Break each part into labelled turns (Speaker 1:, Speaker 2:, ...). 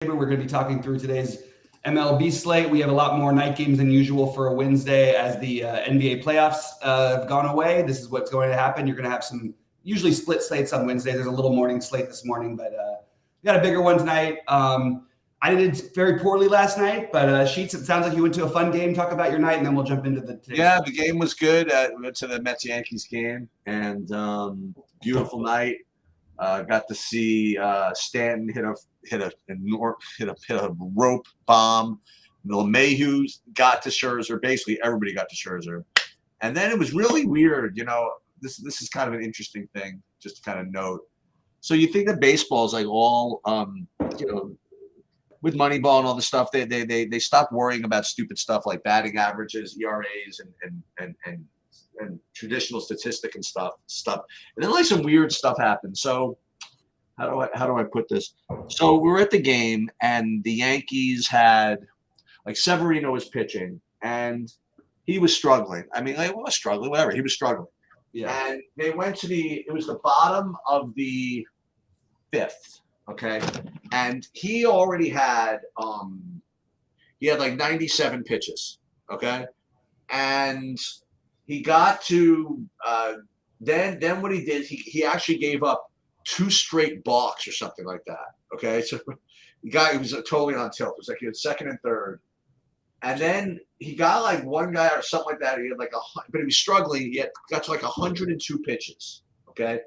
Speaker 1: We're going to be talking through today's MLB slate. We have a lot more night games than usual for a Wednesday as the NBA playoffs have gone away. This is what's going to happen. You're going to have some usually split slates on Wednesday. There's a little morning slate this morning, but we got a bigger one tonight. I did very poorly last night, but Sheets, it sounds like you went to a fun game. Talk about your night, and then we'll jump into the
Speaker 2: Yeah, the game was good. We went to the Mets-Yankees game, and beautiful night. Got to see Stanton hit a rope bomb. The LeMahieu's got to Scherzer. Basically, everybody got to Scherzer. And then it was really weird. You know, this is kind of an interesting thing, just to kind of note. So you think that baseball is like all, with Moneyball and all this stuff, they stopped worrying about stupid stuff like batting averages, ERAs, and traditional statistic and stuff. And then like some weird stuff happened. So how do I put this? So we were at the game and the Yankees had like Severino was pitching and he was struggling. I mean, like, well, struggling, whatever. He was struggling. Yeah. And they went to it was the bottom of the fifth. Okay. And he already had like 97 pitches. Okay. And he got to then what he did, he actually gave up 2 straight balks or something like that. Okay. So he was totally on tilt. It was like he had second and third. And then he got like one guy or something like that. He had like but he was struggling. He got to like 102 pitches. Okay.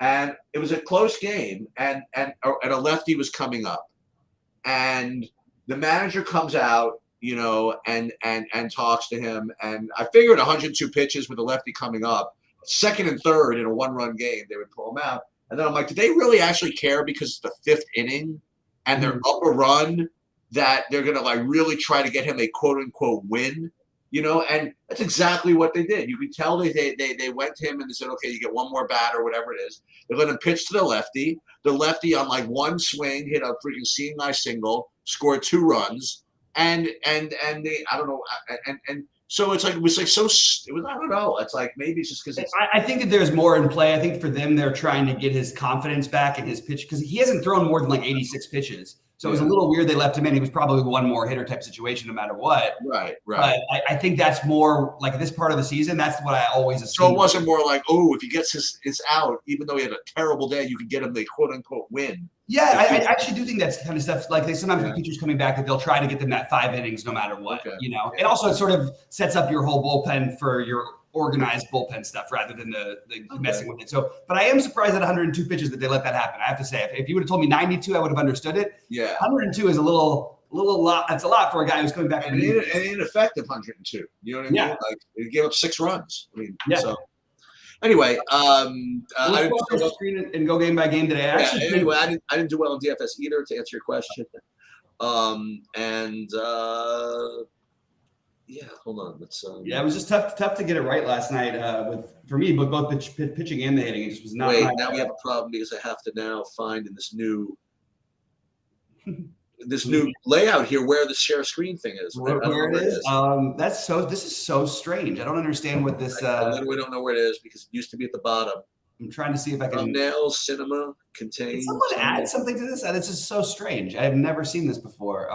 Speaker 2: And it was a close game, and a lefty was coming up, and the manager comes out, and talks to him. And I figured 102 pitches with a lefty coming up, second and third in a 1-run game, they would pull him out. And then I'm like, did they really actually care because it's the 5th inning, and they're up a run that they're gonna like really try to get him a quote unquote win? And that's exactly what they did. You could tell they went to him and they said, okay, you get one more bat or whatever it is. They let him pitch to the lefty. The lefty on like one swing hit a freaking seeing eye single, scored 2 runs, and they I don't know, and so it was like so it was I don't know. It's like maybe it's just because
Speaker 1: I think that there's more in play. I think for them they're trying to get his confidence back in his pitch because he hasn't thrown more than like 86 pitches. So it was a little weird they left him in. He was probably one more hitter type situation no matter what.
Speaker 2: Right.
Speaker 1: But I think that's more like this part of the season. That's what I always assume.
Speaker 2: So it wasn't more like, oh, if he gets his out, even though he had a terrible day, you could get him the quote unquote win.
Speaker 1: Yeah, I actually do think that's kind of stuff. Like sometimes with pitchers coming back that they'll try to get them that 5 innings no matter what. Okay. And also it sort of sets up your whole bullpen for your organized bullpen stuff rather than the messing with it. So, but I am surprised at 102 pitches that they let that happen. I have to say, if you would have told me 92, I would have understood it.
Speaker 2: Yeah,
Speaker 1: 102 is a little lot. That's a lot for a guy who's coming back.
Speaker 2: And ineffective 102. You know what I mean? Yeah. Like he gave up 6 runs. I mean, yeah. So anyway,
Speaker 1: I didn't screen and go game by game today.
Speaker 2: I didn't do well in DFS either. To answer your question, yeah, hold on. Let's.
Speaker 1: It was just tough to get it right last night. For me, but both the pitching and the hitting, it just was not.
Speaker 2: Wait, now we have a problem because I have to now find in this new layout here where the share screen thing is.
Speaker 1: Where it is? This is so strange. I don't understand what this.
Speaker 2: We don't know where it is because it used to be at the bottom.
Speaker 1: I'm trying to see if I can.
Speaker 2: Thumbnails, cinema, contains.
Speaker 1: Can someone add something to this? This is so strange. I've never seen this before.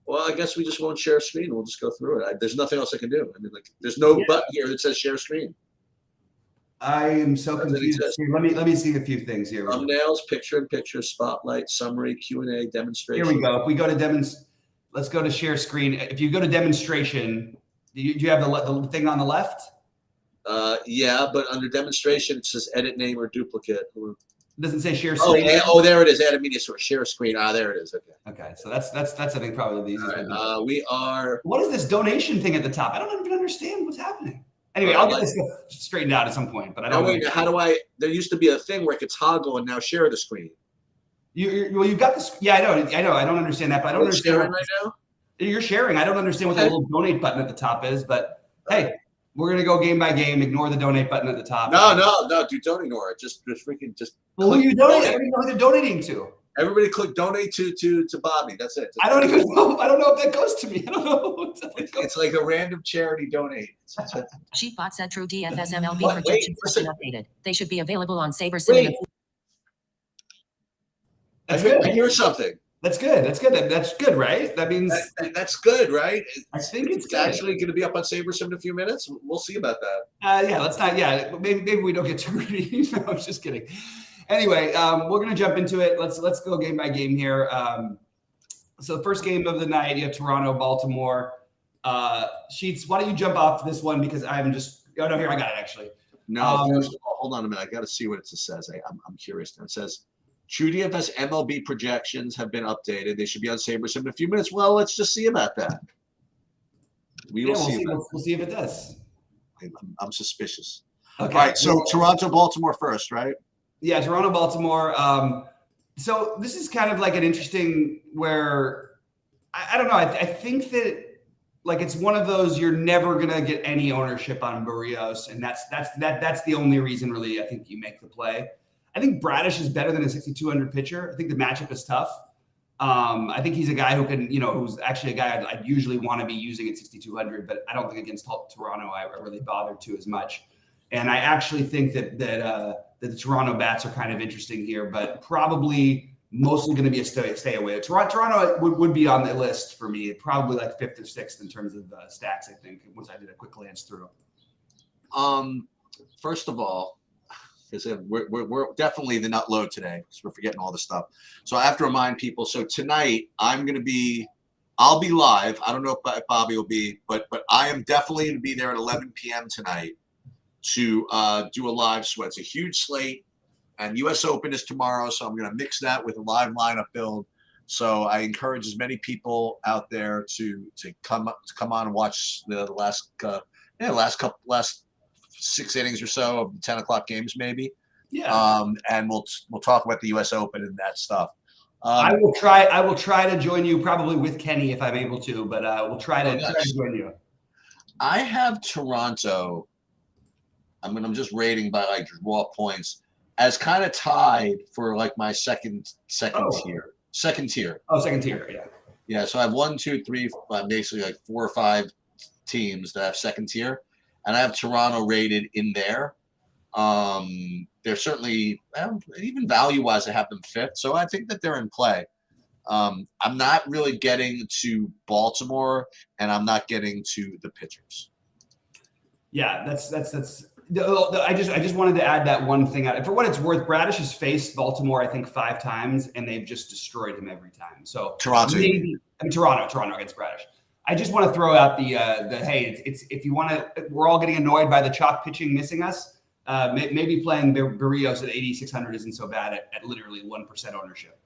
Speaker 2: Well, I guess we just won't share screen. We'll just go through it. There's nothing else I can do. I mean, like, there's no button here that says share screen.
Speaker 1: I am so confused. Let me see a few things here.
Speaker 2: Thumbnails, picture-in-picture, spotlight, summary, Q&A, demonstration.
Speaker 1: Here we go. If we go to let's go to share screen. If you go to demonstration, do you have the thing on the left?
Speaker 2: Yeah, but under demonstration, it says edit name or duplicate.
Speaker 1: It doesn't say share screen.
Speaker 2: There it is. Add a media source. Share screen. There it is.
Speaker 1: Okay. So that's I think probably the easiest.
Speaker 2: Right. We are.
Speaker 1: What is this donation thing at the top? I don't even understand what's happening. Anyway, I'll get this straightened out at some point. But I don't.
Speaker 2: Wait, how do I? There used to be a thing where I could toggle and now share the screen.
Speaker 1: You've got this. Yeah, I know. I don't understand that, but I don't understand.
Speaker 2: Sharing right now.
Speaker 1: You're sharing. I don't understand what the little donate button at the top is, but hey. We're gonna go game by game. Ignore the donate button at the top.
Speaker 2: No, dude, don't ignore it. Just freaking just.
Speaker 1: Well, who you donate? I don't know who they're donating to.
Speaker 2: Everybody click donate to Bobby. That's it.
Speaker 1: I don't even know. I don't know if that goes to me. I don't know.
Speaker 2: It's like a random charity donate.
Speaker 3: Sheetbot said true DFS MLB projections have been updated. They should be available on Saber Cinema.
Speaker 2: I hear something.
Speaker 1: That's good. That's good. That's good, right? That means
Speaker 2: That's good, right?
Speaker 1: I think it's good.
Speaker 2: Actually going to be up on SaberSim in a few minutes. We'll see about that.
Speaker 1: Yeah, let's not. Yeah, maybe we don't get too greedy. No, I'm just kidding. Anyway, we're gonna jump into it. Let's go game by game here. So the first game of the night, you have Toronto, Baltimore. Sheets, why don't you jump off this one because I'm just. Oh no, here I got it actually.
Speaker 2: No, first of all, hold on a minute. I got to see what it says. I'm curious now. It says True DFS MLB projections have been updated. They should be on SaberSim in a few minutes. Well, let's just see about that. We'll see.
Speaker 1: We'll see if it does.
Speaker 2: I'm suspicious.
Speaker 1: Okay.
Speaker 2: All right. So Toronto, Baltimore first, right?
Speaker 1: Yeah, Toronto, Baltimore. So this is kind of like an interesting where I don't know. I think that like it's one of those you're never gonna get any ownership on Barrios, and that's the only reason really I think you make the play. I think Bradish is better than a 6,200 pitcher. I think the matchup is tough. I think he's a guy who can, who's actually a guy I'd usually want to be using at 6,200, but I don't think against Toronto I really bothered to as much. And I actually think that the Toronto bats are kind of interesting here, but probably mostly going to be a stay away. Toronto would be on the list for me, probably like 5th or 6th in terms of stacks, I think, once I did a quick glance through.
Speaker 2: First of all, we're definitely the nut load today because we're forgetting all this stuff. So I have to remind people. So tonight I'll be live. I don't know if Bobby will be, but I am definitely going to be there at 11 p.m. tonight to do a live sweat. It's a huge slate, and U.S. Open is tomorrow, so I'm going to mix that with a live lineup build. So I encourage as many people out there to come on and watch the last 6 innings or so of the 10 o'clock games, maybe.
Speaker 1: Yeah.
Speaker 2: And we'll talk about the U.S. Open and that stuff.
Speaker 1: I will try to join you probably with Kenny if I'm able to, but we'll try to join you.
Speaker 2: I have Toronto. I'm just rating by like raw points as kind of tied for like my second tier. Second tier.
Speaker 1: Oh, second tier. Yeah.
Speaker 2: Yeah. So I have 1, 2, 3, basically like 4 or 5 teams that have second tier, and I have Toronto rated in there. They're certainly, even value wise, I have them 5th. So I think that they're in play. I'm not really getting to Baltimore, and I'm not getting to the pitchers.
Speaker 1: Yeah, that's. I just wanted to add that one thing out. For what it's worth, Bradish has faced Baltimore, I think, 5 times, and they've just destroyed him every time. So
Speaker 2: Toronto
Speaker 1: against Bradish. I just want to throw out the hey, it's if you want to, we're all getting annoyed by the chalk pitching missing us. Maybe playing Barrios at 8,600 isn't so bad at literally 1% ownership.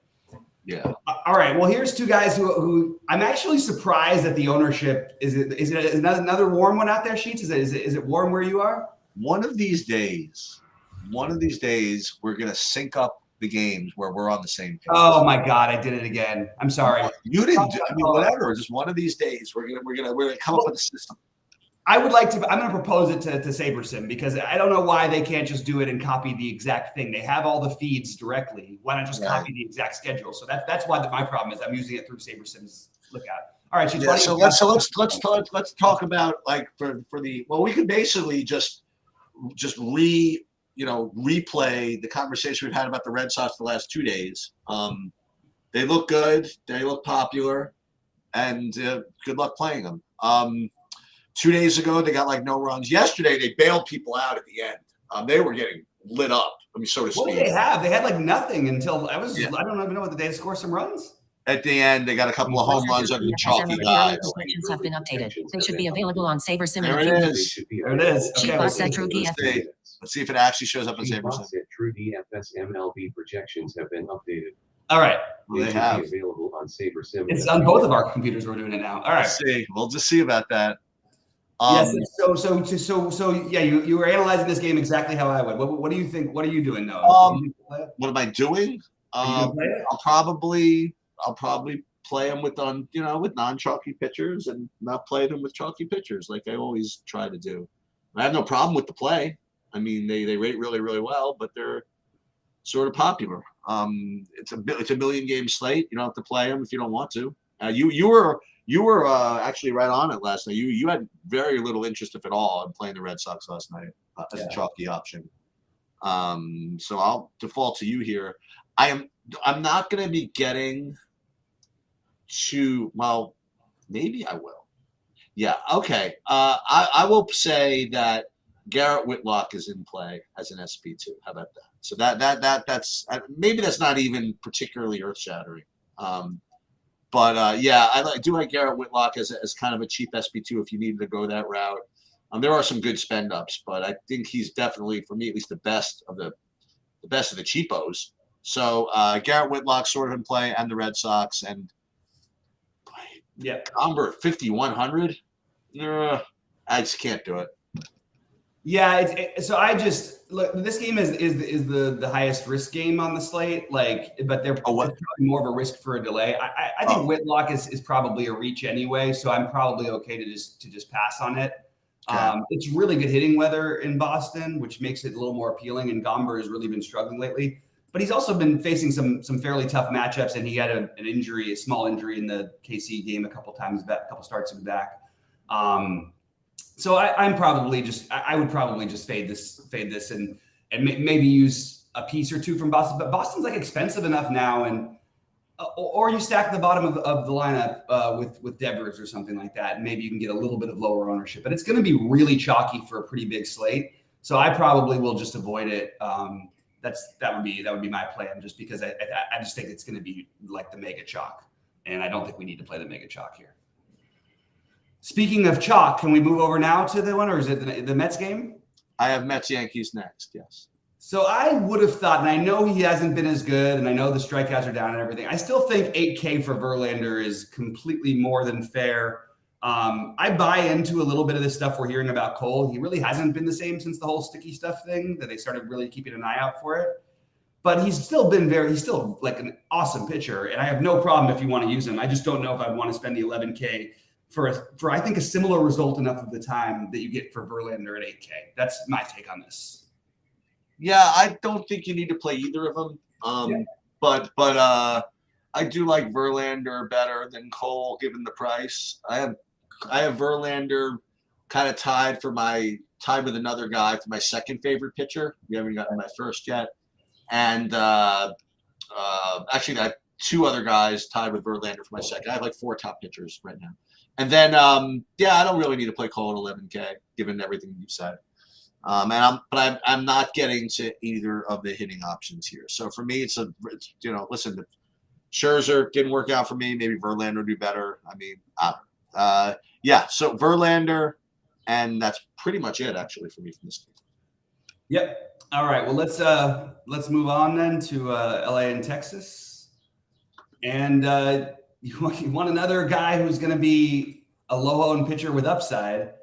Speaker 2: Yeah.
Speaker 1: All right. Well, here's 2 guys who I'm actually surprised at the ownership. Is it another warm one out there, Sheets? Is it warm where you are?
Speaker 2: One of these days, we're gonna sync up the games where we're on the same page.
Speaker 1: Oh my God, I did it again. I'm sorry.
Speaker 2: You didn't. Whatever. Just one of these days, we're gonna come up with a system.
Speaker 1: I would like to. I'm going to propose it to SaberSim because I don't know why they can't just do it and copy the exact thing. They have all the feeds directly. Why not just copy the exact schedule? So that's why my problem is I'm using it through SaberSim's lookout. All right,
Speaker 2: so let's talk about like for the we can basically just replay the conversation we've had about the Red Sox the last 2 days. They look good. They look popular, and good luck playing them. 2 days ago, they got like no runs. Yesterday, they bailed people out at the end. They were getting lit up. I mean, so to speak.
Speaker 1: What did they have? They had like nothing until I don't even know what they scored some runs.
Speaker 2: At the end, they got a couple of home runs under the chalky guys.
Speaker 3: Projections have been updated. They should be available on SaberSim.
Speaker 2: There it is.
Speaker 1: There it is. Okay,
Speaker 2: let's see if it actually shows up on SaberSim.
Speaker 4: True DFS MLB projections have been updated.
Speaker 1: All right.
Speaker 2: Well, they have.
Speaker 4: Available on SaberSim.
Speaker 1: It's on both of our computers. We're doing it now. All right.
Speaker 2: Let's see. We'll just see about that.
Speaker 1: Yes. So yeah, you were analyzing this game exactly how I would. What do you think? What are you doing though?
Speaker 2: What am I doing? I'll probably play them with non-chalky pitchers and not play them with chalky pitchers like I always try to do. I have no problem with the play. I mean, they rate really, really well, but they're sort of popular. It's a million game slate. You don't have to play them if you don't want to. You were actually right on it last night. You had very little interest, if at all, in playing the Red Sox last night as a chalky option. So I'll default to you here. I'm not going to be getting to, well, maybe I will. Yeah, okay. I will say that Garrett Whitlock is in play as an SP2. How about that? So that's maybe that's not even particularly earth-shattering. But yeah, I do like Garrett Whitlock as kind of a cheap SP2 if you needed to go that route. There are some good spend ups, but I think he's definitely, for me at least, the best of the cheapos. So Garrett Whitlock sort of in play, and the Red Sox, and
Speaker 1: Yeah.
Speaker 2: Comber 5,100. I just can't do it.
Speaker 1: Yeah, so I just look. This game is the highest risk game on the slate. Like, but they're it's probably more of a risk for a delay. I think Whitlock is probably a reach anyway, so I'm probably okay to just pass on it.
Speaker 2: Okay.
Speaker 1: It's really good hitting weather in Boston, which makes it a little more appealing. And Gomber has really been struggling lately, but he's also been facing some fairly tough matchups. And he had an injury, a small injury in the KC game a couple times back, a couple starts back. So I would probably just fade this and maybe use a piece or two from Boston. But Boston's like expensive enough now, and or you stack the bottom of the lineup with Devers or something like that, and maybe you can get a little bit of lower ownership. But it's going to be really chalky for a pretty big slate, so I probably will just avoid it. That would be my plan, just because I just think it's going to be like the mega chalk, and I don't think we need to play the mega chalk here. Speaking of chalk, can we move over now to the one, or is it the Mets game?
Speaker 2: I have Mets Yankees next. Yes.
Speaker 1: So I would have thought, and I know he hasn't been as good, and I know the strikeouts are down and everything. I still think 8K for Verlander is completely more than fair. I buy into a little bit of this stuff we're hearing about Cole. He really hasn't been the same since the whole sticky stuff thing, that they started really keeping an eye out for it. But he's still like an awesome pitcher, and I have no problem if you want to use him. I just don't know if I'd want to spend the 11K for I think a similar result enough of the time that you get for Verlander at 8K. That's my take on this.
Speaker 2: Yeah, I don't think you need to play either of them. But I do like Verlander better than Cole given the price. I have Verlander kind of tied with another guy for my second favorite pitcher. We haven't gotten my first yet, and actually I have two other guys tied with Verlander for my second. I have like 4 top pitchers right now. And then, I don't really need to play Cole at 11K, given everything you said. But I'm not getting to either of the hitting options here. So for me, it's listen, Scherzer didn't work out for me. Maybe Verlander will do better. I mean, so Verlander, and that's pretty much it actually for me from this game.
Speaker 1: Yep. All right. Well, let's move on then to LA and Texas. And you want another guy who's going to be a low-owned pitcher with upside.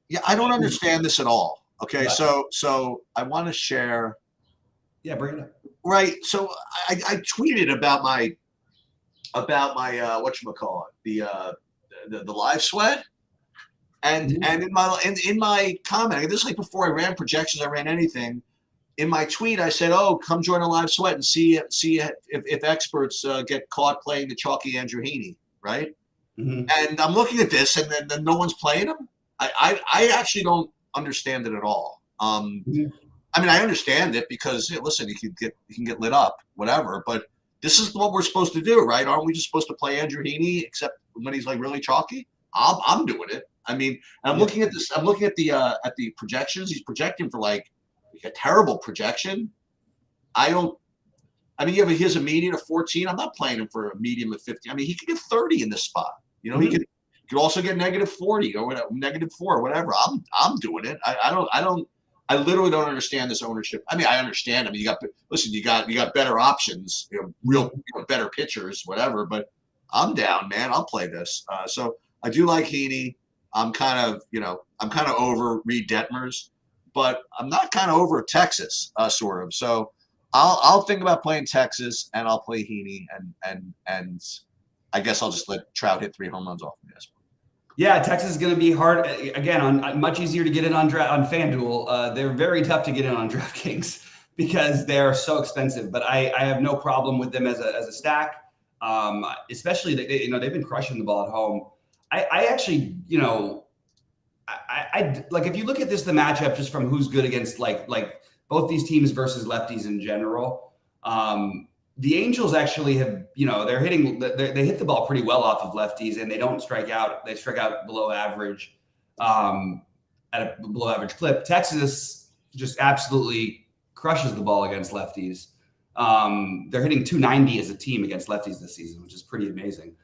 Speaker 2: Yeah, I don't understand this at all. Okay, so I want to share.
Speaker 1: Yeah, bring it up.
Speaker 2: Right. So I tweeted about my whatchamacallit, the live sweat. And in my comment, this is like before I ran projections, I ran anything. In my tweet, I said, "Oh, come join a live sweat and see if experts get caught playing the chalky Andrew Heaney." Right? Mm-hmm. And I'm looking at this, and then no one's playing him. I actually don't understand it at all. I mean, I understand it because listen, he can get lit up, whatever. But this is what we're supposed to do, right? Aren't we just supposed to play Andrew Heaney, except when he's like really chalky? I'm doing it. I mean, I'm looking at this. I'm looking at the projections. He's projecting for like a terrible projection. He has a median of 14. I'm not playing him for a medium of 50. I mean, he could get 30 in this spot. You know, he could also get negative 40 or whatever, negative 4 or whatever. I'm doing it. I literally don't understand this ownership. I mean, I understand. I mean, you got better options, better pitchers, whatever. But I'm down, man. I'll play this. So I do like Heaney. I'm kind of over Reed Detmers, but I'm not kind of over Texas, sort of. So I'll think about playing Texas, and I'll play Heaney, and I guess I'll just let Trout hit 3 home runs off me.
Speaker 1: Yeah, Texas is going to be hard again. Much easier to get in on FanDuel. They're very tough to get in on DraftKings because they are so expensive. But I have no problem with them as a stack. Especially they've been crushing the ball at home. I actually I like if you look at the matchup just from who's good against like both these teams versus lefties in general. the Angels actually have, they're hitting, they hit the ball pretty well off of lefties, and they don't strike out. They strike out below average, at a below average clip. Texas just absolutely crushes the ball against lefties. They're hitting 290 as a team against lefties this season, which is pretty amazing.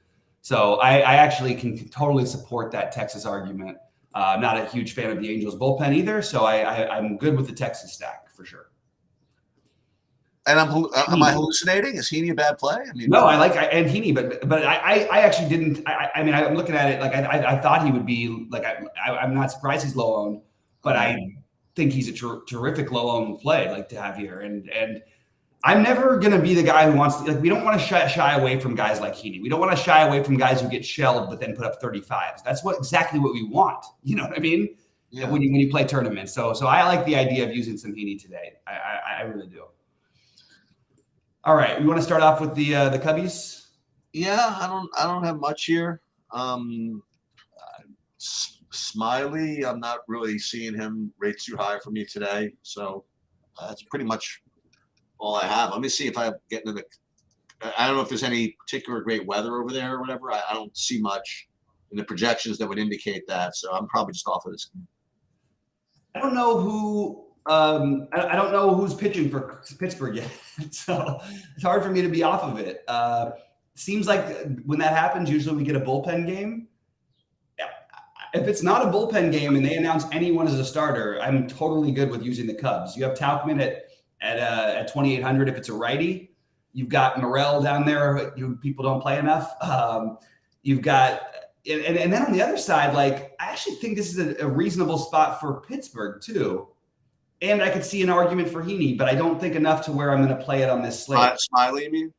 Speaker 1: So I actually can totally support that Texas argument. I'm not a huge fan of the Angels bullpen either, so I'm good with the Texas stack for sure.
Speaker 2: And am I hallucinating? Is Heaney a bad play? I mean,
Speaker 1: no, I like Heaney, but I actually didn't. I mean, I'm looking at it like I thought he would be like. I'm not surprised he's low owned, but I think he's a terrific low owned play like to have here. And I'm never gonna be the guy who wants to, like. We don't want to shy away from guys like Heaney. We don't want to shy away from guys who get shelled but then put up 35s. That's exactly what we want. You know what I mean? Yeah. When you play tournaments. So I like the idea of using some Heaney today. I really do. All right, we want to start off with the Cubbies.
Speaker 2: Yeah, I don't have much here. Smiley, I'm not really seeing him rate too high for me today, so that's pretty much all I have. Let me see if I get into I don't know if there's any particular great weather over there or whatever. I don't see much in the projections that would indicate that, so I'm probably just off of this.
Speaker 1: I don't know who. I don't know who's pitching for Pittsburgh yet, so it's hard for me to be off of it. Seems like when that happens, usually we get a bullpen game. If it's not a bullpen game and they announce anyone as a starter, I'm totally good with using the Cubs. You have Tauchman at 2,800 if it's a righty. You've got Morel down there, who people don't play enough. You've got and then on the other side, like I actually think this is a reasonable spot for Pittsburgh too. And I could see an argument for Heaney, but I don't think enough to where I'm going to play it on this slate.
Speaker 2: Smiley, you mean?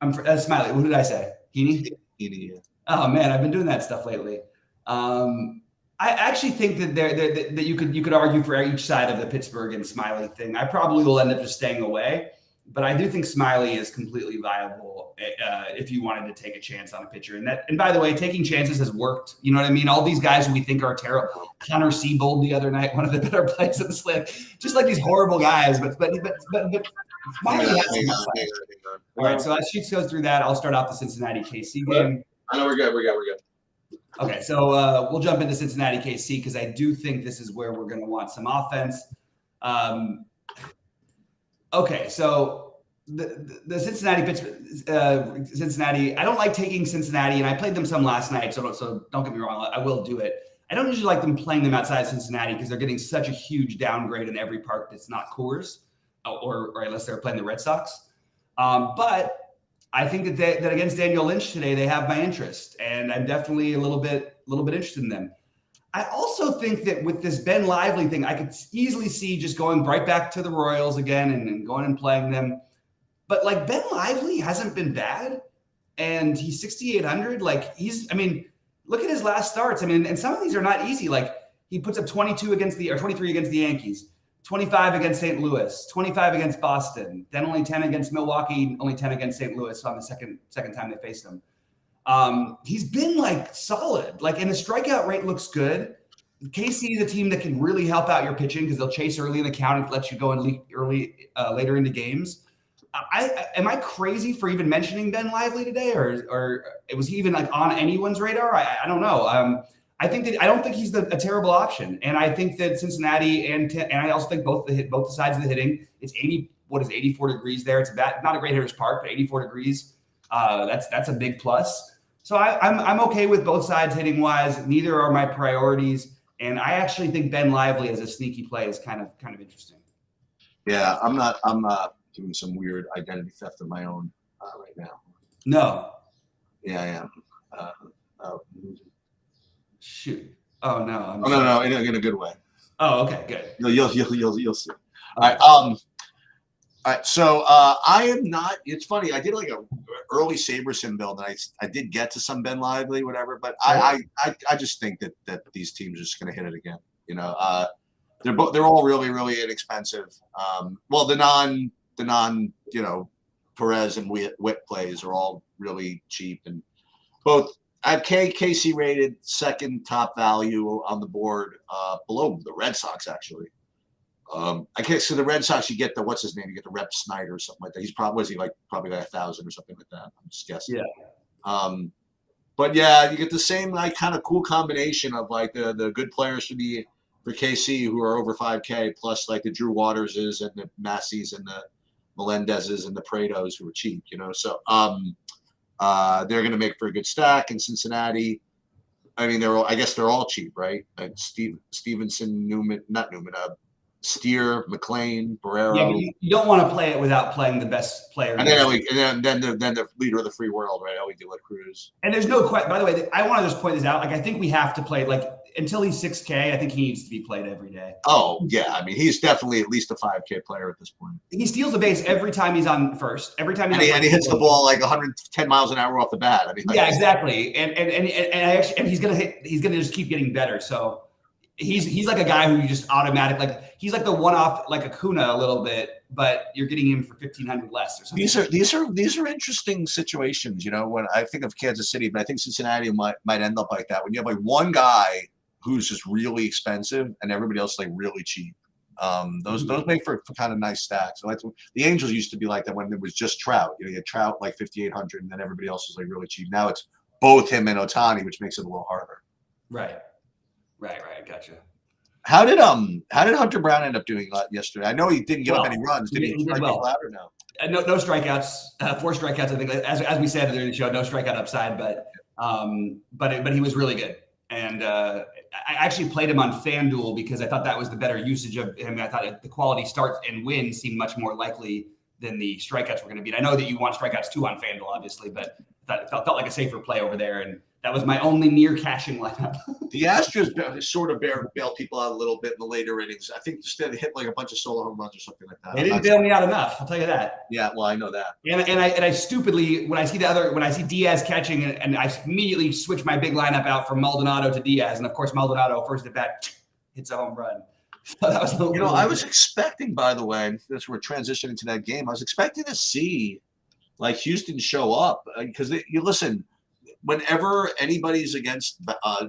Speaker 1: I'm Smiley. What did I say? Heaney?
Speaker 2: Heaney, yeah.
Speaker 1: Oh man, I've been doing that stuff lately. I actually think that that you could argue for each side of the Pittsburgh and Smiley thing. I probably will end up just staying away, but I do think Smiley is completely viable if you wanted to take a chance on a pitcher. And by the way, taking chances has worked. You know what I mean? All these guys who we think are terrible. Connor Seabold the other night, one of the better plays in the slip. Just like these horrible guys, but Smiley has. All right, so as Sheets goes through that, I'll start off the Cincinnati KC game.
Speaker 2: I know we're good.
Speaker 1: Okay, so we'll jump into Cincinnati KC because I do think this is where we're going to want some offense. Okay, so the Cincinnati. I don't like taking Cincinnati, and I played them some last night. So don't get me wrong, I will do it. I don't usually like them playing them outside of Cincinnati because they're getting such a huge downgrade in every park that's not Coors, or unless they're playing the Red Sox. But I think that against Daniel Lynch today, they have my interest, and I'm definitely a little bit interested in them. I also think that with this Ben Lively thing, I could easily see just going right back to the Royals again and going and playing them. But like Ben Lively hasn't been bad, and he's 6,800. Like look at his last starts. I mean, and some of these are not easy. Like he puts up 23 against the Yankees, 25 against St. Louis, 25 against Boston, then only 10 against Milwaukee, only 10 against St. Louis on the second time they faced him. He's been like solid, like, and the strikeout rate looks good. KC is a team that can really help out your pitching because they'll chase early in the count and let you go and later into games. Am I crazy for even mentioning Ben Lively today, or was he even like on anyone's radar? I don't know. I don't think he's a terrible option, and I think that Cincinnati and I also think both sides of the hitting. It's 84 degrees there. It's not a great hitter's park, but 84 degrees. That's a big plus. So I'm okay with both sides hitting wise. Neither are my priorities, and I actually think Ben Lively as a sneaky play is kind of interesting.
Speaker 2: Yeah, I'm not doing some weird identity theft of my own right now.
Speaker 1: No.
Speaker 2: Yeah, I am.
Speaker 1: Shoot. Oh no.
Speaker 2: No, in a good way.
Speaker 1: Oh, okay, good.
Speaker 2: You'll see. All right. So I am not. It's funny. I did like a early Saberson build, and I did get to some Ben Lively, whatever. But I just think that these teams are just going to hit it again. You know, they're all really, really inexpensive. Well, the non Perez and Witt plays are all really cheap, and both. I have KC rated second top value on the board, below the Red Sox actually. I can't. So the Red Sox, you get the what's his name? You get the Rep Snyder or something like that. He's probably probably like 1,000 or something like that. I'm just guessing.
Speaker 1: Yeah.
Speaker 2: But yeah, you get the same like kind of cool combination of like the good players for KC who are over 5K plus like the Drew Waterses and the Masseys and the Melendezes and the Prados who are cheap, you know. So they're going to make for a good stack in Cincinnati. I mean, I guess they're all cheap, right? Like Stevenson, Newman, not Newman, Steer, McLean, Barrero.
Speaker 1: Yeah, you don't want to play it without playing the best player.
Speaker 2: And then the leader of the free world, right? Ellie De La Cruz.
Speaker 1: And there's no question. By the way, I want to just point this out. Like, I think we have to play until he's 6K. I think he needs to be played every day.
Speaker 2: Oh yeah, I mean he's definitely at least a 5K player at this point.
Speaker 1: He steals the base every time he's on first. Every time
Speaker 2: and he hits the ball like 110 miles an hour off the bat. I mean,
Speaker 1: yeah, exactly. And he's gonna hit. He's gonna just keep getting better. So he's like a guy who you just automatic he's like the one-off like Acuna a little bit, but you're getting him for 1,500 less or something.
Speaker 2: These are interesting situations. You know, when I think of Kansas City, but I think Cincinnati might end up like that when you have like one guy who's just really expensive and everybody else like really cheap. Those make for kind of nice stacks. So the Angels used to be like that when it was just Trout. You know, you had Trout like 5,800, and then everybody else was like really cheap. Now it's both him and Ohtani, which makes it a little harder.
Speaker 1: Right. Gotcha.
Speaker 2: How did Hunter Brown end up doing yesterday? I know he didn't give up any runs. Did he strike out or no?
Speaker 1: No strikeouts. 4 strikeouts. I think, as we said during the show, no strikeout upside, but he was really good. And I actually played him on FanDuel because I thought that was the better usage of him. I thought the quality starts and wins seemed much more likely than the strikeouts were going to be. And I know that you want strikeouts too on FanDuel, obviously, but I thought it felt like a safer play over there. And that was my only near cashing lineup.
Speaker 2: The Astros sort of bailed people out a little bit in the later innings. I think they hit like a bunch of solo home runs or something like that.
Speaker 1: They didn't bail me out enough. I'll tell you that.
Speaker 2: Yeah, well, I know that.
Speaker 1: And I stupidly, when I see Diaz catching, and I immediately switch my big lineup out from Maldonado to Diaz, and of course Maldonado first at bat hits a home run. So that was
Speaker 2: I was expecting, by the way, as we're transitioning to that game, I was expecting to see like Houston show up because you listen. Whenever anybody's against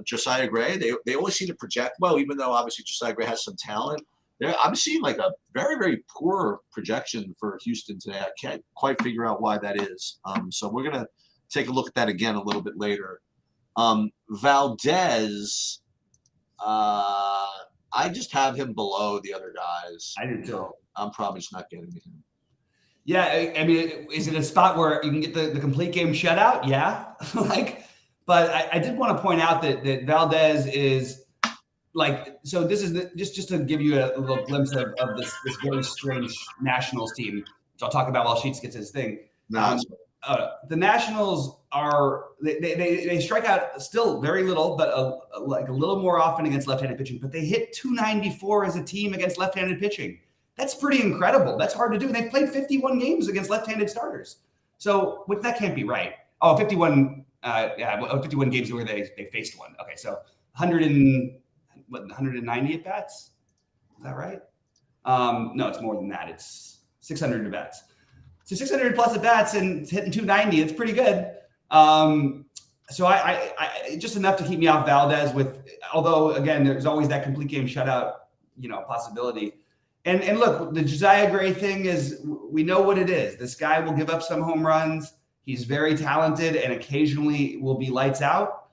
Speaker 2: Josiah Gray, they always seem to project well, even though obviously Josiah Gray has some talent. I'm seeing like a very, very poor projection for Houston today. I can't quite figure out why that is. So we're going to take a look at that again a little bit later. Valdez, I just have him below the other guys.
Speaker 1: I do too.
Speaker 2: I'm probably just not getting him.
Speaker 1: Yeah, I mean, is it a spot where you can get the complete game shutout? Yeah, but I did want to point out that Valdez is so. This is just to give you a little glimpse of this very strange Nationals team, which I'll talk about while Sheets gets his thing. The Nationals they strike out still very little, but a little more often against left-handed pitching. But they hit 294 as a team against left-handed pitching. That's pretty incredible. That's hard to do. And they've played 51 games against left-handed starters. So that can't be right. Oh, 51 games where they faced one. Okay, so 190 at bats? Is that right? No, it's more than that. It's 600 at bats. So 600 plus at bats and hitting 290. It's pretty good. So I just enough to keep me off Valdez although again, there's always that complete game shutout, possibility. And look, the Josiah Gray thing is, we know what it is. This guy will give up some home runs. He's very talented and occasionally will be lights out.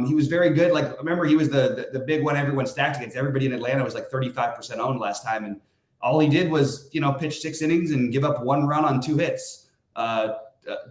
Speaker 1: He was very good. Remember, he was the big one everyone stacked against. Everybody in Atlanta was like 35% owned last time. And all he did was, pitch 6 innings and give up 1 run on 2 hits,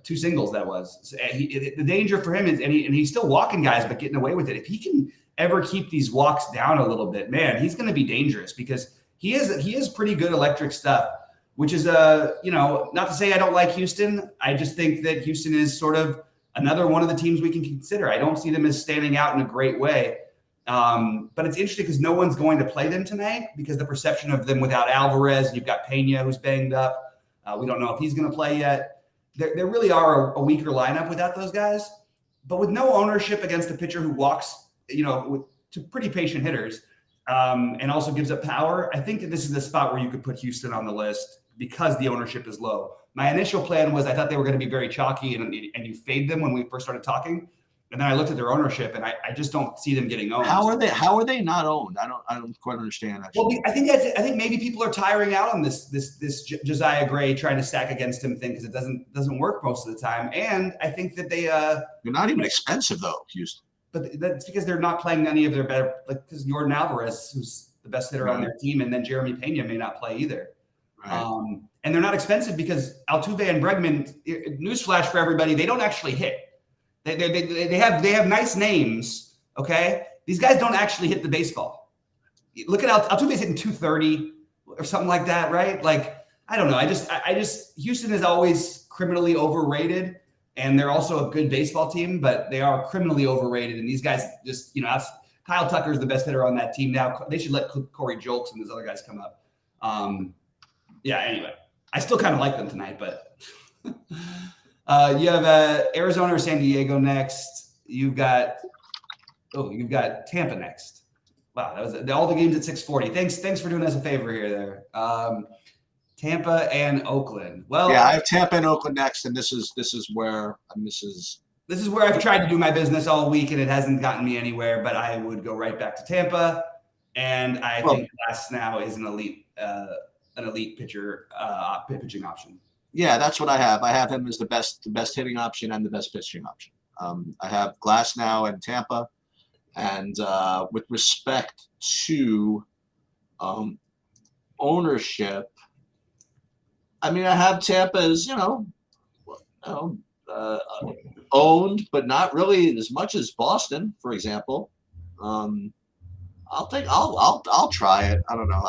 Speaker 1: 2 singles that was. So the danger for him is, and he's still walking guys, but getting away with it. If he can ever keep these walks down a little bit, man, he's going to be dangerous because he is pretty good electric stuff, which is not to say I don't like Houston. I just think that Houston is sort of another one of the teams we can consider. I don't see them as standing out in a great way. But it's interesting because no one's going to play them tonight because the perception of them without Alvarez, you've got Pena who's banged up. We don't know if he's going to play yet. There really are a weaker lineup without those guys, but with no ownership against a pitcher who walks, to pretty patient hitters. And also gives up power. I think that this is the spot where you could put Houston on the list because the ownership is low. My initial plan was I thought they were going to be very chalky and you fade them when we first started talking. And then I looked at their ownership, and I just don't see them getting owned.
Speaker 2: How are they not owned? I don't quite understand. Actually.
Speaker 1: Well, I think maybe people are tiring out on this Josiah Gray trying to stack against him thing because it doesn't work most of the time. And I think that they're
Speaker 2: not even expensive though, Houston.
Speaker 1: But that's because they're not playing any of their better, like because Jordan Alvarez, who's the best hitter on their team, and then Jeremy Pena may not play either. Right. And they're not expensive because Altuve and Bregman. Newsflash for everybody: they don't actually hit. They have nice names. Okay, these guys don't actually hit the baseball. Look at Altuve's hitting 230 or something like that, right? Like I don't know. I just Houston is always criminally overrated, and they're also a good baseball team, but they are criminally overrated. And these guys just Kyle Tucker is the best hitter on that team now. They should let Corey Julks and those other guys come up. Yeah. Anyway, I still kind of like them tonight, but. You have Arizona or San Diego next. You've got Tampa next. Wow, that was all the games at 6:40. Thanks for doing us a favor here there. Tampa and Oakland. Well,
Speaker 2: yeah, I have Tampa and Oakland next, and this is where
Speaker 1: I've tried to do my business all week, and it hasn't gotten me anywhere. But I would go right back to Tampa, and I think Glass now is an elite pitcher, pitching option.
Speaker 2: Yeah, that's what I have. I have him as the best hitting option and the best pitching option. I have Glass now in Tampa, and with respect to ownership, I mean, I have Tampa as owned, but not really as much as Boston, for example. I'll try it. I don't know.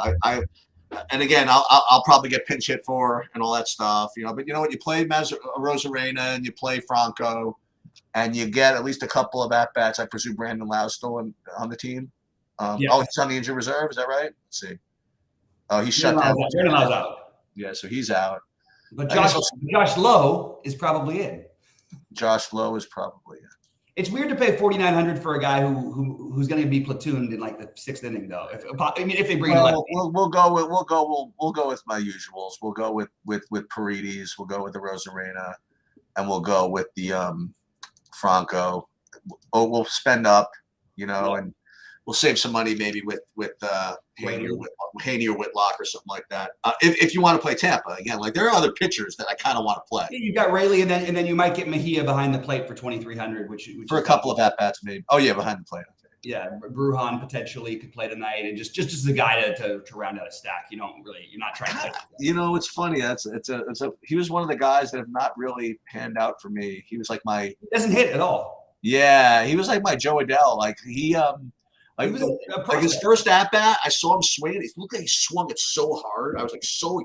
Speaker 2: And again, I'll probably get pinch hit for and all that stuff, But when you play Rosarena and you play Franco, and you get at least a couple of at bats, I presume Brandon Lau's still on the team. Yeah. Oh, he's on the injured reserve. Is that right? Let's see. Oh, he's shut down.
Speaker 1: Brandon Lau's out.
Speaker 2: Yeah, so he's out.
Speaker 1: But Josh Lowe is probably in.
Speaker 2: Josh Lowe is probably in.
Speaker 1: It's weird to pay $4,900 for a guy who's going to be platooned in like the sixth inning, though. If they bring him,
Speaker 2: we'll go with my usuals. We'll go with Paredes. We'll go with the Rosarena, and we'll go with the Franco. We'll spend up, and we'll save some money maybe with Haney or Whitlock or something like that. If you want to play Tampa again, like there are other pitchers that I kind of want to play.
Speaker 1: You got Rayleigh, and then you might get Mejia behind the plate for $2,300, which
Speaker 2: for a couple of at bats maybe. Oh yeah, behind the plate. Okay.
Speaker 1: Yeah, Brujan potentially could play tonight, and just as a guy to round out a stack. You're not trying to.
Speaker 2: It's funny. He was one of the guys that have not really panned out for me. He was like he
Speaker 1: doesn't hit at all.
Speaker 2: Yeah, he was like my Joe Adele. Like he. Like his first at bat, I saw him swing it. It looked like he swung it so hard. I was like so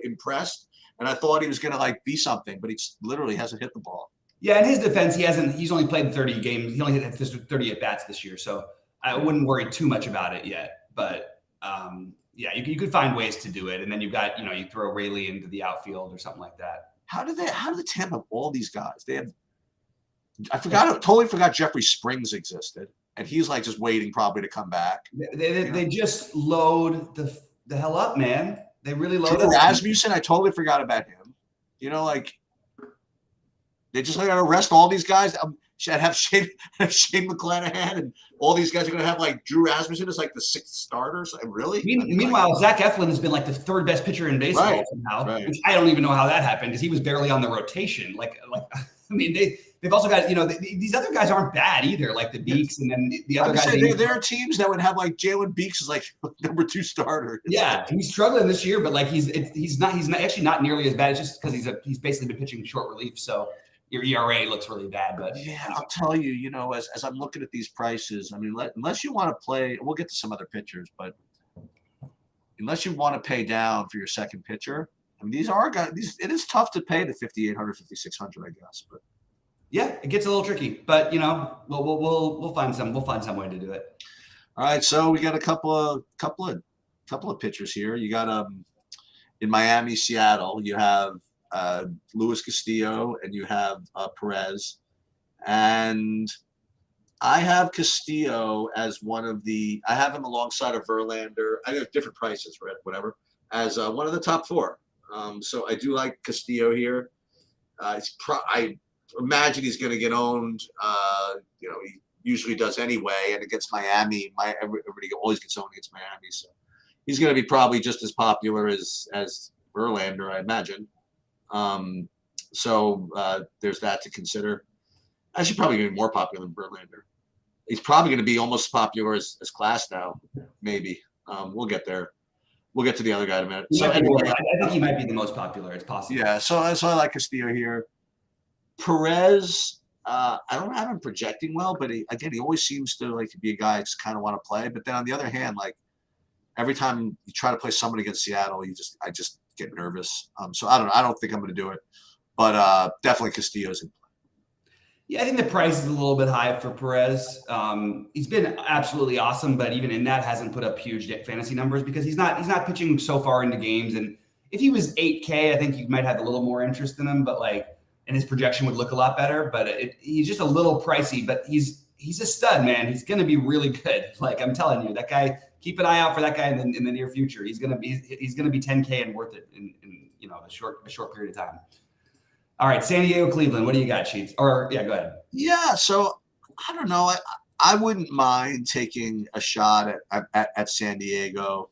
Speaker 2: impressed, and I thought he was gonna be something, but he literally hasn't hit the ball.
Speaker 1: Yeah, in his defense, he's only played 30 games. He only hit 30 at bats this year, so I wouldn't worry too much about it yet. But yeah, you could find ways to do it, and then you've got you throw Rayleigh into the outfield or something like that.
Speaker 2: How do the Tampa have all these guys? I totally forgot Jeffrey Springs existed. And he's just waiting probably to come back.
Speaker 1: They just load the hell up, man. They really load up.
Speaker 2: Rasmussen, I totally forgot about him. They just got to arrest all these guys. Should have Shane McClanahan, and all these guys are going to have Drew Rasmussen as the sixth starter. So, really?
Speaker 1: Meanwhile, Zach Eflin has been the third best pitcher in baseball somehow. Right. Which I don't even know how that happened because he was barely on the rotation. They've also got, these other guys aren't bad either, like the Beeks and then the other guys.
Speaker 2: There are teams that would have Jalen Beeks as number 2 starter.
Speaker 1: Yeah, he's struggling this year, but he's not actually not nearly as bad. It's just because he's basically been pitching short relief, so your ERA looks really bad. But
Speaker 2: yeah, I'll tell you, as I'm looking at these prices, I mean, unless you want to play, we'll get to some other pitchers, but unless you want to pay down for your second pitcher, I mean, these are guys. It is tough to pay the $5,800, $5,600, I guess, but.
Speaker 1: Yeah, it gets a little tricky, but we'll find some way to do it.
Speaker 2: All right, so we got a couple of pitchers here. You got in Miami, Seattle, you have Luis Castillo and you have Perez, and I have Castillo as one of the. I have him alongside of Verlander. I have different prices, right? Whatever, as one of the top 4. So I do like Castillo here. I imagine he's going to get owned. he usually does anyway. And against Miami, everybody always gets on against Miami. So he's going to be probably just as popular as Verlander, I imagine. So there's that to consider. Actually, probably going to be more popular than Verlander. He's probably going to be almost as popular as Class now, maybe. We'll get there. We'll get to the other guy in a minute. So anyway,
Speaker 1: I think he might be the most popular. It's possible.
Speaker 2: yeah. So I like Castillo here. Perez, I don't have him projecting well, but he always seems to like to be a guy I just kind of want to play. But then on the other hand, like every time you try to play somebody against Seattle, I just get nervous. So I don't know. I don't think I'm going to do it, but definitely Castillo's in play.
Speaker 1: Yeah, I think the price is a little bit high for Perez. He's been absolutely awesome, but even in that, hasn't put up huge fantasy numbers because he's not pitching so far into games. And if he was 8K, I think you might have a little more interest in him, and his projection would look a lot better. But he's just a little pricey. But he's a stud, man. He's going to be really good. Like I'm telling you, that guy. Keep an eye out for that guy in the near future. He's going to be 10K and worth it in a short period of time. All right, San Diego, Cleveland. What do you got, Sheets? Or yeah, go ahead.
Speaker 2: Yeah, so I don't know. I wouldn't mind taking a shot at San Diego,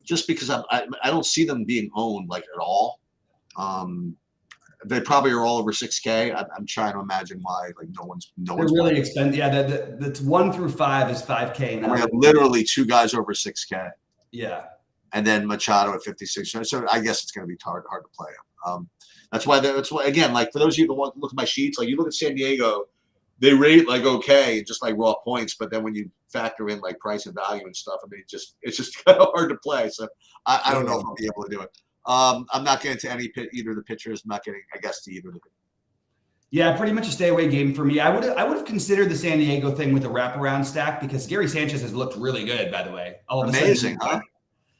Speaker 2: just because I don't see them being owned like at all. They probably are all over 6K. I'm trying to imagine why like no one's.
Speaker 1: They're really expensive. Yeah, that's 1 through 5 is 5K.
Speaker 2: And we have literally 2 guys over 6K.
Speaker 1: Yeah,
Speaker 2: and then Machado at 56. So I guess it's going to be hard to play him. That's why again, like for those of you that want to look at my sheets, like you look at San Diego, they rate like okay, just like raw points, but then when you factor in like price and value and stuff, I mean, it's just kind of hard to play. So I don't know if I'll be able to do it. I'm not getting to either of the pitchers. I'm not getting, I guess, to either of them.
Speaker 1: Yeah, pretty much a stay away game for me. I would have considered the San Diego thing with a wraparound stack because Gary Sanchez has looked really good, by the way.
Speaker 2: Amazing, huh?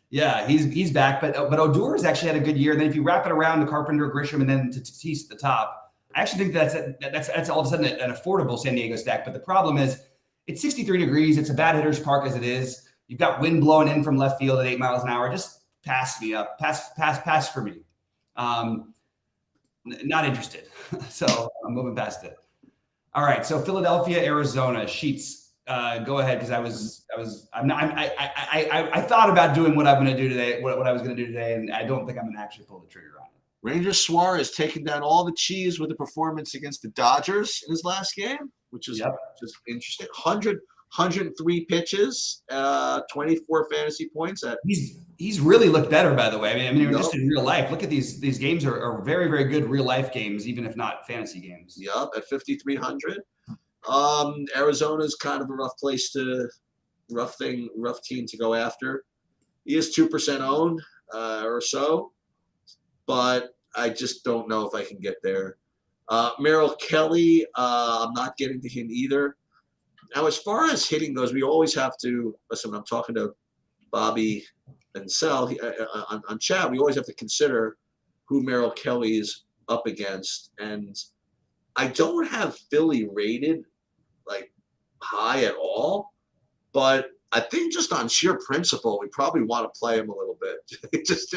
Speaker 1: Yeah, he's back, but Odor has actually had a good year. And then if you wrap it around to Carpenter, Grisham, and then to Tatis at the top, I actually think that's all of a sudden an affordable San Diego stack. But the problem is it's 63 degrees. It's a bad hitter's park as it is. You've got wind blowing in from left field at 8 miles an hour. Just pass me up. Pass for me. Not interested. So I'm moving past it. All right. So Philadelphia, Arizona, Sheets. Go ahead, because I thought about doing what I'm going to do today, what I was going to do today, and I don't think I'm going to actually pull the trigger on it.
Speaker 2: Ranger Suarez taking down all the cheese with a performance against the Dodgers in his last game, which is just interesting. 103 pitches, 24 fantasy points.
Speaker 1: He's really looked better, by the way. I mean, just in real life, look at these games are very, very good real life games, even if not fantasy games.
Speaker 2: Yep, at 5,300. Arizona's kind of a rough team to go after. He is 2% owned or so, but I just don't know if I can get there. Merrill Kelly, I'm not getting to him either. Now, as far as hitting goes, we always have to listen. I'm talking to Bobby and Sal on chat. We always have to consider who Merrill Kelly is up against, and I don't have Philly rated like high at all, but I think just on sheer principle, we probably want to play him a little bit, just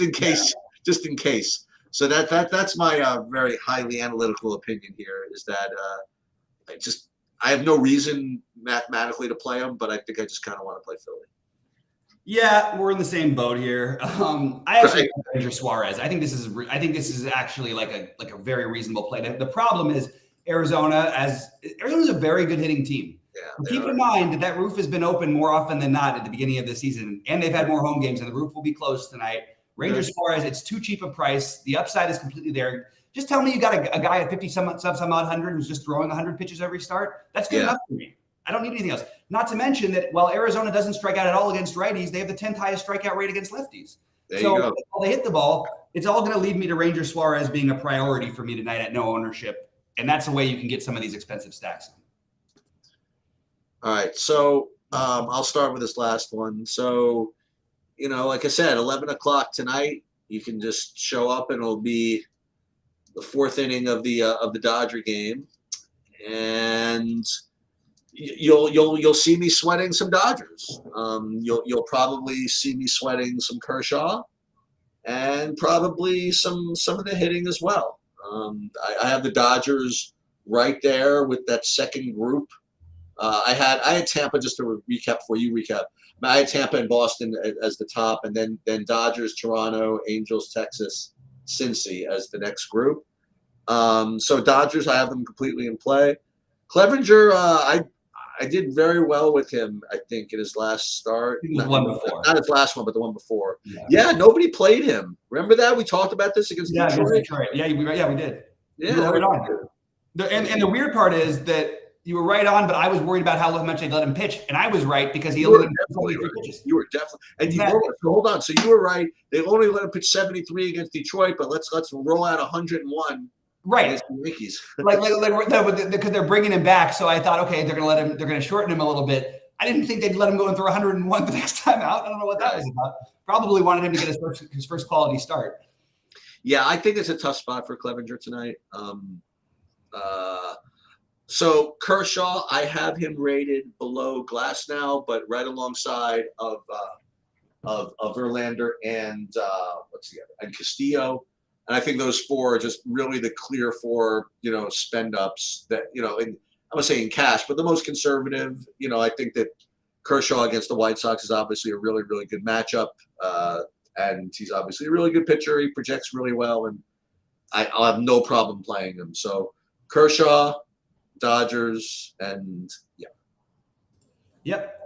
Speaker 2: in case, just in case. So that's my very highly analytical opinion here is that I have no reason mathematically to play him, but I think I just kind of want to play Philly.
Speaker 1: Yeah, we're in the same boat here. I actually like Ranger Suarez. I think this is actually like a very reasonable play. The problem is Arizona's a very good hitting team. Yeah, keep in mind that roof has been open more often than not at the beginning of the season, and they've had more home games, and the roof will be closed tonight. Ranger Suarez, it's too cheap a price. The upside is completely there. Just tell me you got a guy at 50 some odd 100 who's just throwing 100 pitches every start. That's good enough for me. I don't need anything else. Not to mention that while Arizona doesn't strike out at all against righties, they have the 10th highest strikeout rate against lefties. So while they hit the ball, it's all going to lead me to Ranger Suarez being a priority for me tonight at no ownership. And that's the way you can get some of these expensive stacks.
Speaker 2: All right. So I'll start with this last one. So, like I said, 11 o'clock tonight, you can just show up and it'll be the fourth inning of the Dodger game. And you'll see me sweating some Dodgers. You'll probably see me sweating some Kershaw, and probably some of the hitting as well. I have the Dodgers right there with that second group. I had Tampa, just to recap before you recap. I had Tampa and Boston as the top, and then Dodgers, Toronto, Angels, Texas, Cincy as the next group. So Dodgers, I have them completely in play. Clevenger, I did very well with him, I think, in his last start.
Speaker 1: One before.
Speaker 2: Not his last one, but the one before. Yeah, nobody played him. Remember that? We talked about this against Detroit.
Speaker 1: Against Detroit. Yeah, we did.
Speaker 2: Yeah,
Speaker 1: you were right on. And the weird part is that you were right on, but I was worried about how much they let him pitch, and I was right because he only
Speaker 2: only 3 pitches. You were definitely, and so hold on. So you were right. They only let him pitch 73 against Detroit, but let's roll out 101.
Speaker 1: Right,
Speaker 2: Yankees.
Speaker 1: because they're bringing him back. So I thought, okay, they're going to shorten him a little bit. I didn't think they'd let him go and throw 101 the next time out. I don't know what that was about. Probably wanted him to get his first quality start.
Speaker 2: Yeah, I think it's a tough spot for Clevenger tonight. So Kershaw, I have him rated below Glasnow, but right alongside of Verlander and what's the other? And Castillo. And I think those four are just really the clear four, spend ups that, and I'm not saying cash, but the most conservative. I think that Kershaw against the White Sox is obviously a really, really good matchup. And he's obviously a really good pitcher. He projects really well, and I'll have no problem playing him. So Kershaw, Dodgers, and yeah.
Speaker 1: Yep.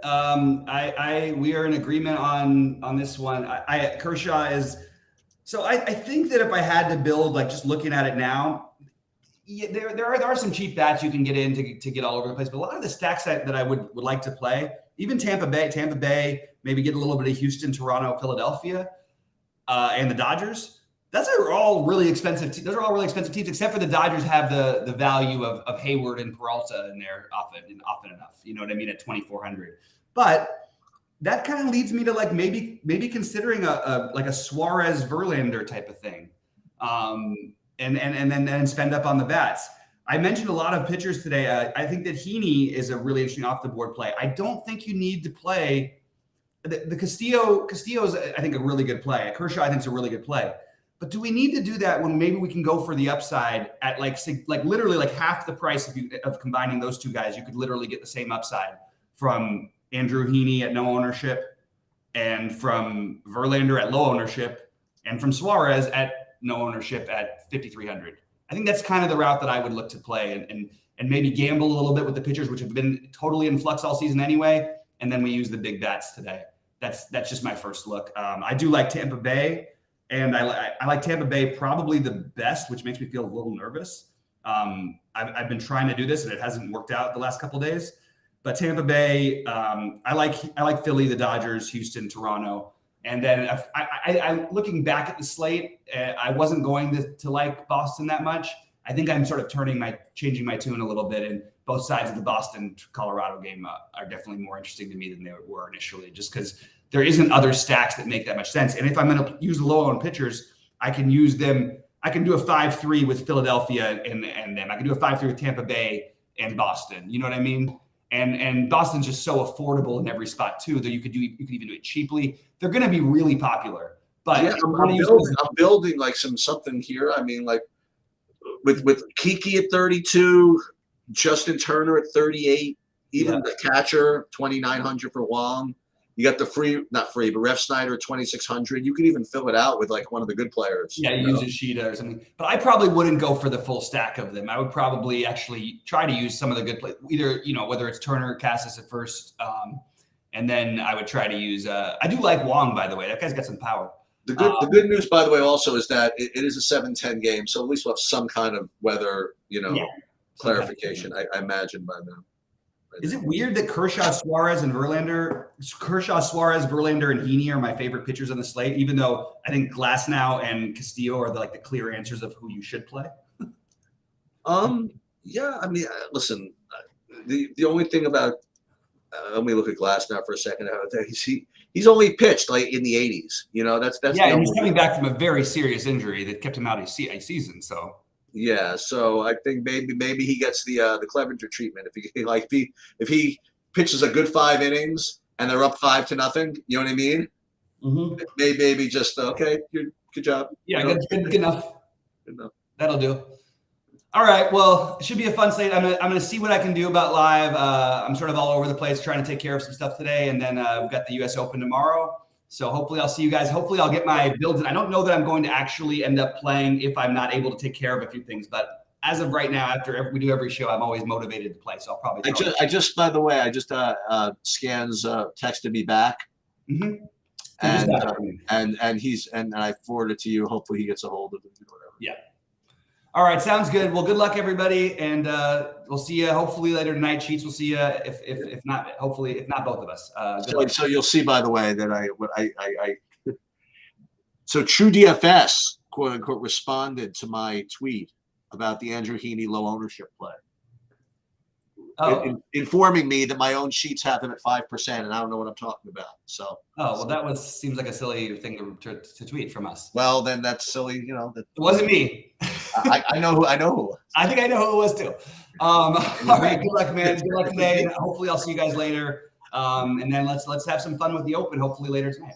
Speaker 1: We are in agreement on this one. Kershaw is. So I think that if I had to build, like just looking at it now, there are some cheap bats you can get in to get all over the place. But a lot of the stacks that I would like to play, even Tampa Bay, maybe get a little bit of Houston, Toronto, Philadelphia, and the Dodgers. Those are all really expensive teams, except for the Dodgers have the value of Hayward and Peralta in there often enough. You know what I mean, at 2,400. But that kind of leads me to like maybe considering a Suarez Verlander type of thing, and then spend up on the bats. I mentioned a lot of pitchers today. I think that Heaney is a really interesting off the board play. I don't think you need to play the Castillo. Castillo's I think a really good play. Kershaw I think is a really good play. But do we need to do that when maybe we can go for the upside at like literally like half the price of combining those two guys? You could literally get the same upside from Andrew Heaney at no ownership, and from Verlander at low ownership, and from Suarez at no ownership at 5,300. I think that's kind of the route that I would look to play, and maybe gamble a little bit with the pitchers, which have been totally in flux all season anyway. And then we use the big bats today. That's just my first look. I do like Tampa Bay, and I like Tampa Bay probably the best, which makes me feel a little nervous. I've been trying to do this, and it hasn't worked out the last couple of days. But Tampa Bay, I like Philly, the Dodgers, Houston, Toronto, and then I looking back at the slate, I wasn't going to like Boston that much. I think I'm sort of changing my tune a little bit, and both sides of the Boston-Colorado game are definitely more interesting to me than they were initially, just because there isn't other stacks that make that much sense. And if I'm going to use low-owned pitchers, I can use them. I can do a 5-3 with Philadelphia and them. I can do a 5-3 with Tampa Bay and Boston. You know what I mean? And Boston's just so affordable in every spot too that you could even do it cheaply. They're going to be really popular. But
Speaker 2: yeah, I'm building like something here. I mean, like with Kiki at 32, Justin Turner at 38, even the catcher 2,900 for Wong. You got the not free, but Ref Snyder at 2,600. You can even fill it out with like one of the good players.
Speaker 1: Yeah, use a Sheeta or something. But I probably wouldn't go for the full stack of them. I would probably actually try to use some of the good players, either whether it's Turner or Cassis at first, and then I would try to use. I do like Wong, by the way. That guy's got some power.
Speaker 2: The good news, by the way, also is that it is a 7-10 game, so at least we'll have some kind of weather, clarification. I imagine by now.
Speaker 1: Is it weird that Kershaw, Suarez, and Verlander, and Heaney are my favorite pitchers on the slate, even though I think Glasnow and Castillo are the clear answers of who you should play?
Speaker 2: Yeah, I mean, listen, the only thing about let me look at Glasnow for a second. He's only pitched like in the 80s. That's
Speaker 1: and he's coming back from a very serious injury that kept him out a season. So.
Speaker 2: Yeah, so I think maybe he gets the Clevenger treatment if he pitches a good 5 innings and they're up 5-0. You know what I mean?
Speaker 1: Mm-hmm.
Speaker 2: Maybe just okay. Good job.
Speaker 1: Yeah, good enough. Good enough. That'll do. All right. Well, it should be a fun slate. I'm gonna see what I can do about live. I'm sort of all over the place trying to take care of some stuff today, and then we've got the U.S. Open tomorrow. So hopefully I'll see you guys. Hopefully I'll get my builds in. I don't know that I'm going to actually end up playing if I'm not able to take care of a few things, but as of right now, after we do every show, I'm always motivated to play. So I'll probably.
Speaker 2: I just by the way, I just Scans texted me back,
Speaker 1: Mm-hmm.
Speaker 2: and I forwarded it to you. Hopefully he gets a hold of it or whatever.
Speaker 1: Yeah. All right, sounds good. Well, good luck, everybody, and we'll see you hopefully later tonight. Cheats, we'll see you if not, hopefully, if not both of us.
Speaker 2: So you'll see, by the way, that so True DFS, quote unquote, responded to my tweet about the Andrew Heaney low ownership play, informing me that my own sheets have him at 5%, and I don't know what I'm talking about. So.
Speaker 1: Oh, well, seems like a silly thing to tweet from us.
Speaker 2: Well, then that's silly, you know. That
Speaker 1: it wasn't me.
Speaker 2: I know who. I know who.
Speaker 1: I think I know who it was too. All right, good luck, man. Good luck today. Hopefully, I'll see you guys later. And then let's have some fun with the Open. Hopefully later tonight.